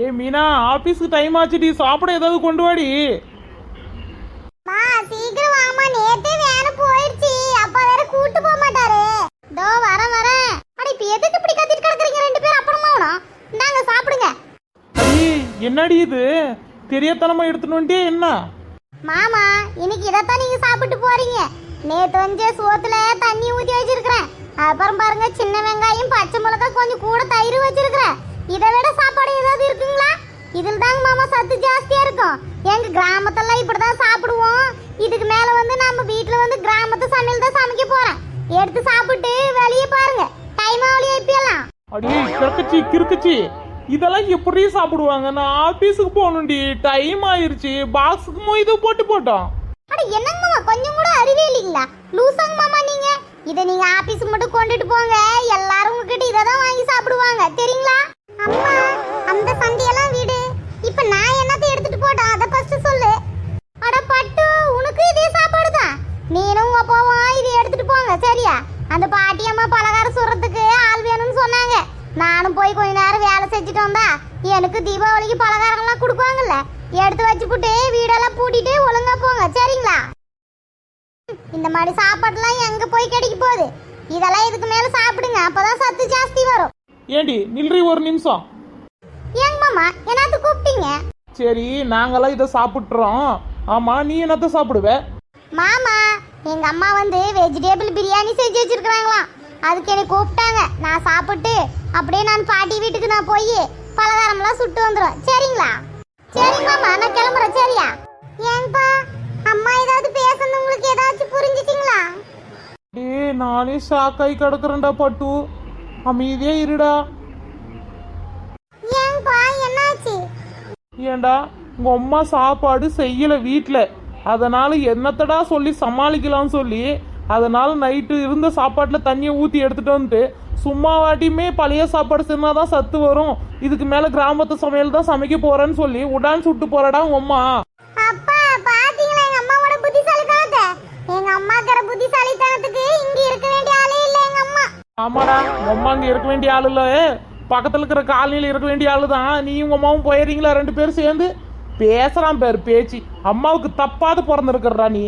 ஏ மீனா, ஆபீஸ்க்கு டைம் ஆச்சுடி, சாப்பிட ஏதாவது கொண்டு வாடி. மா சீக்கிரம் வாமா, நேத்தே வேற போயிடுச்சு. அப்பா வேற கூட்டி போக மாட்டாரு. தோ வரேன். அட இப்ப எதுக்கு இப்படி கத்திட்டு கிடக்குறீங்க ரெண்டு பேரும்? அப்புறமா வரோம். இந்தாங்க சாப்பிடுங்க. அடி என்னடி இது, தெரியாதனமா எடுத்துட்டு வந்துட்டே என்ன? மாமா இன்னைக்கு இதைத்தான் நீங்க சாப்பிட்டு போறீங்க. நேத்து வந்து சோத்துல தண்ணி ஊத்தி வச்சிருக்கிறேன். அப்புறம் பாருங்க, சின்ன வெங்காயம், பச்சை மிளகாய், கொஞ்சம் கூட தயிர் வச்சிருக்கிறேன். இதை விட சாப்பாடு ஏதாவது இருக்குங்களா? இதில் தாங்க மாமா சத்து ஜாஸ்தியா இருக்கும். எங்க கிராமத்தெல்லாம் இப்படிதான் சாப்பிடுவோம். இதுக்கு மேல வந்து நம்ம வீட்டுல வந்து கிராமத்து சமையல் தான் சமைக்க போறேன். எடுத்து சாப்பிட்டு வெளியே பாருங்க. டைம் ஆவலியா இப்பெல்லாம்? அடி கிறுக்குச்சி, இதெல்லாம் எப்படி சாப்பிடுவாங்க? நான் ஆபீஸுக்கு போகணும்டி, டைம் ஆயிருச்சு. பாக்ஸுக்கு இது போட்டோம். அட என்னங்க மாமா, கொஞ்சம் கூட அறிவே இல்லைங்களா? லூசாங்க மாமா நீங்க. இதை நீங்க ஆபீஸுக்கு மட்டும் கொண்டுட்டு போங்க. எல்லாரும் உங்ககிட்ட இதை தான் வாங்கி சாப்பிடுவாங்க, தெரியுங்களா? அம்மா அந்த சண்டையெல்லாம் விடு. இப்ப நான் என்னத்தை எடுத்துட்டு போட்டோம் அதை ஃபர்ஸ்ட் சொல்லு. அட பட்டு, உனக்கு இதே சாப்பாடு தான். நீனும் அப்பாவும் இதை எடுத்துட்டு போங்க, சரியா? அந்த பாட்டி அம்மா பலகாரம் சுடுறதுக்கு ஆள் வேணும்னு சொன்னாங்க. நானும் போய் கொஞ்ச நேரம் வேலை செஞ்சுட்டு வந்தா எனக்கு தீபாவளிக்கு பலகாரம்லாம் கொடுப்பாங்கல்ல, எடுத்து வச்சுப்புட்டு வீடெல்லாம் பூட்டிட்டு ஒழுங்கா போங்க, சரிங்களா? இந்த மாதிரி சாப்பாடுலாம் எங்க போய் கிடைக்க போகுது? இதெல்லாம் இதுக்கு மேல சாப்பிடுங்க, அப்பதான் சத்து ஜாஸ்தி வரும். ஏண்டி நில்றி ஒரு நிமிஷம். ஏங்க மாமா, என்னத்து கூப்பிட்டீங்க? சரி, நாங்கெல்லாம் இதை சாப்பிட்டுறோம். ஆமா, நீ என்னத்த சாப்பிடுவ? மாமா எங்க அம்மா வந்து வெஜிடபிள் பிரியாணி செஞ்சு வச்சிருக்காங்களாம். அதுக்கு என்னை கூப்பிட்டாங்க. நான் சாப்பிட்டு அப்படியே நான் பாட்டி வீட்டுக்கு நான் போய் பலகாரம்லாம் சுட்டு வந்துடும், சரிங்களா? சரிங்க மாமா, நான் கிளம்புறேன், சரியா? ஏங்கப்பா, அம்மா ஏதாவது பேசணும் உங்களுக்கு ஏதாச்சும் புரிஞ்சுச்சிங்களா? நானே ஷாக்காய் கிடக்குறேன்டா பட்டு, அமைதியே இருடா. ஏங்கப்பா என்னாச்சு? ஏண்டா உங்க அம்மா சாப்பாடு செய்யல வீட்டுல, அதனால என்னத்தடா சொல்லி சமாளிக்கலாம்னு சொல்லி, அதனால நைட்டு இருந்த சாப்பாட்டுல தண்ணியை ஊத்தி எடுத்துட்டு வந்துட்டு சும்மா வாட்டியுமே பழைய சாப்பாடு சென்னாதான் சத்து வரும், இதுக்கு மேல கிராமத்து சமையல் தான் சமைக்க போறேன்னு சொல்லி உடான் சுட்டு போறடா உங்க அம்மா. அப்பா பாத்தீங்களா எங்க அம்மாவோட புத்திசாலித்தனத்தை? எங்க அம்மாக்கிற புத்திசாலித்தனத்துக்கு இங்க இருக்க வேண்டிய ஆளே இல்ல எங்க அம்மா. ஆமாடா, உங்க அம்மா இங்க இருக்க வேண்டிய ஆளு இல்ல, பக்கத்துல இருக்கிற காலனியில இருக்க வேண்டிய ஆளு தான். நீ உங்க அம்மாவும் போயிடுறீங்களா ரெண்டு பேரும் சேர்ந்து? பேசுறான் பேர் பேச்சு, அம்மாவுக்கு தப்பாது பிறந்திருக்கிறா நீ.